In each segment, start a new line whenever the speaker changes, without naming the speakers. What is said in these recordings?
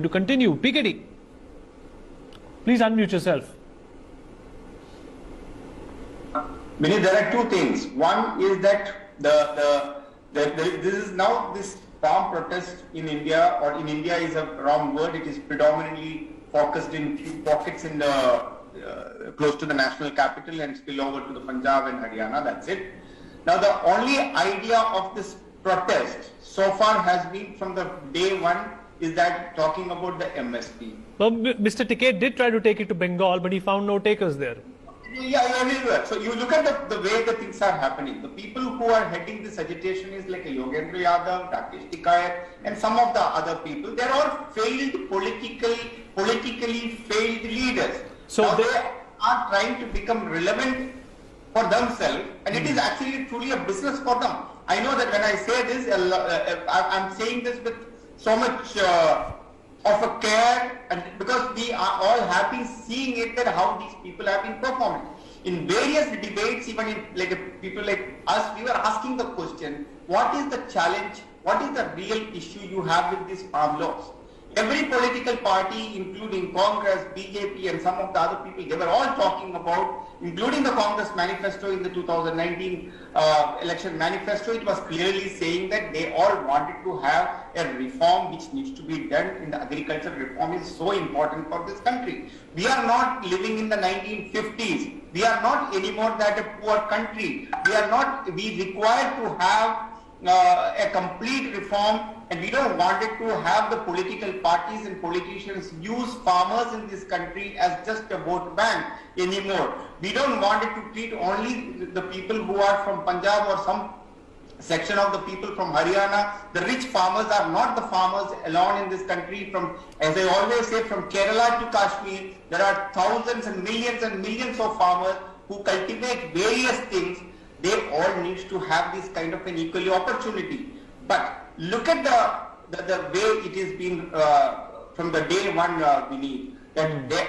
to continue. PKD, please unmute yourself.
Vinny, there are two things. One is that this farm protest in India, or in India is a wrong word. It is predominantly focused in few pockets in the close to the national capital and spill over to the Punjab and Haryana. That's it. Now, the only idea of this protest so far has been from the day one is that talking about the MSP.
Well, Mr. Tikait did try to take it to Bengal, but he found no takers there.
Yeah, everywhere. So you look at the way the things are happening. The people who are heading this agitation is like a Yogendra Yadav, Rakesh Tikait, and some of the other people. They're all failed politically failed leaders. So now they are trying to become relevant for themselves, and it is actually truly a business for them. I know that when I say this, I'm saying this with so much of a care, and because we are all happy seeing it, that how these people have been performing. In various debates, even in people like us, we were asking the question, what is the challenge, what is the real issue you have with these farm laws? Every political party, including Congress, BJP, and some of the other people, they were all talking about, including the Congress manifesto in the 2019 election manifesto, it was clearly saying that they all wanted to have a reform which needs to be done in the agriculture. Reform is so important for this country. We are not living in the 1950s. We are not anymore that a poor country. We require to have a complete reform, and we don't want it to have the political parties and politicians use farmers in this country as just a vote bank anymore. We don't want it to treat only the people who are from Punjab or some section of the people from Haryana. The rich farmers are not the farmers alone in this country. From, as I always say, from Kerala to Kashmir, there are thousands and millions of farmers who cultivate various things. They all need to have this kind of an equal opportunity. But look at the way it is being from the day one, Vinny.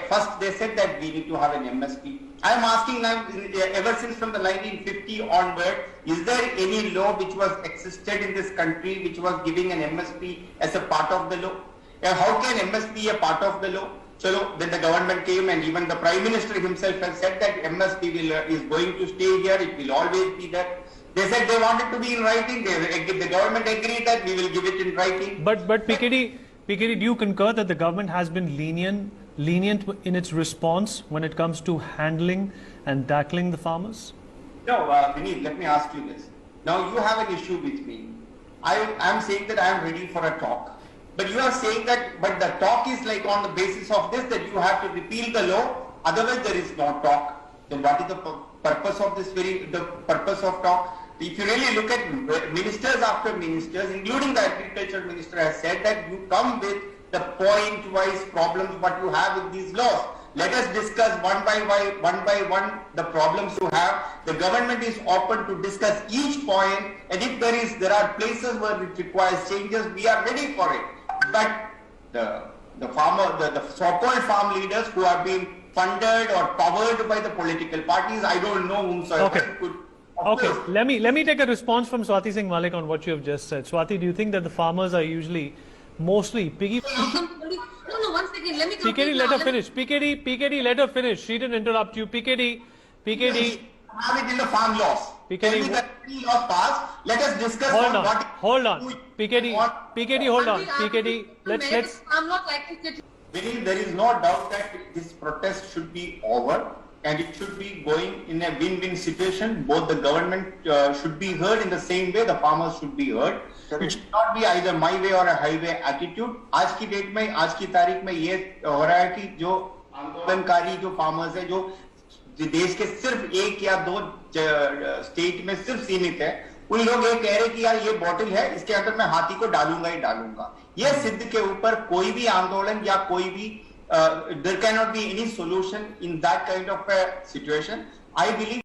First they said that we need to have an MSP. I am asking now, ever since from the 1950 onward, is there any law which was existed in this country which was giving an MSP as a part of the law? How can MSP be a part of the law? So then the government came, and even the Prime Minister himself has said that MSP is going to stay here, it will always be there. They said they wanted to be in writing, the government agreed that we will give it in writing.
But PKD, do you concur that the government has been lenient in its response when it comes to handling and tackling the farmers?
No, Vinny, let me ask you this. Now you have an issue with me. I am saying that I am ready for a talk. But you are saying that, but the talk is like on the basis of this, that you have to repeal the law, otherwise there is no talk. Then what is the purpose of this purpose of talk? If you really look at ministers after ministers, including the agriculture minister has said that you come with the point-wise problems what you have with these laws. Let us discuss one by one the problems you have. The government is open to discuss each point, and if there are places where it requires changes, we are ready for it. But the so-called farm leaders who have been funded or powered by the political parties, I don't know whomsoever could.
Okay, let me take a response from Swati Singh Malik on what you have just said. Swati, do you think that the farmers are usually mostly piggy?
No, 1 second. Let me complete.
PKD, let her finish. PKD, let her finish. She didn't interrupt you. PKD.
Have it in the farm laws.
PKD,
that law passed. Let us discuss.
Hold on. PKD, hold on. PKD, let's.
I'm not likely to.
There is no doubt that this protest should be over, and it should be going in a win-win situation. Both the government should be heard in the same way, the farmers should be heard. It should not be either my way or a highway attitude. आज की date में, आज की तारीख में ये हो रहा है कि जो आंदोलनकारी जो फार्मर्स है, जो देश के सिर्फ एक या दो स्टेट में सिर्फ सीमित है, उन लोग ये कह रहे कि यार ये बॉटल है, इसके अंदर मैं हाथी को डालूंगा ही डालूंगा. ये सिद्ध के ऊपर कोई भी आंदोलन या कोई भी there cannot be any solution in that kind of a situation. I believe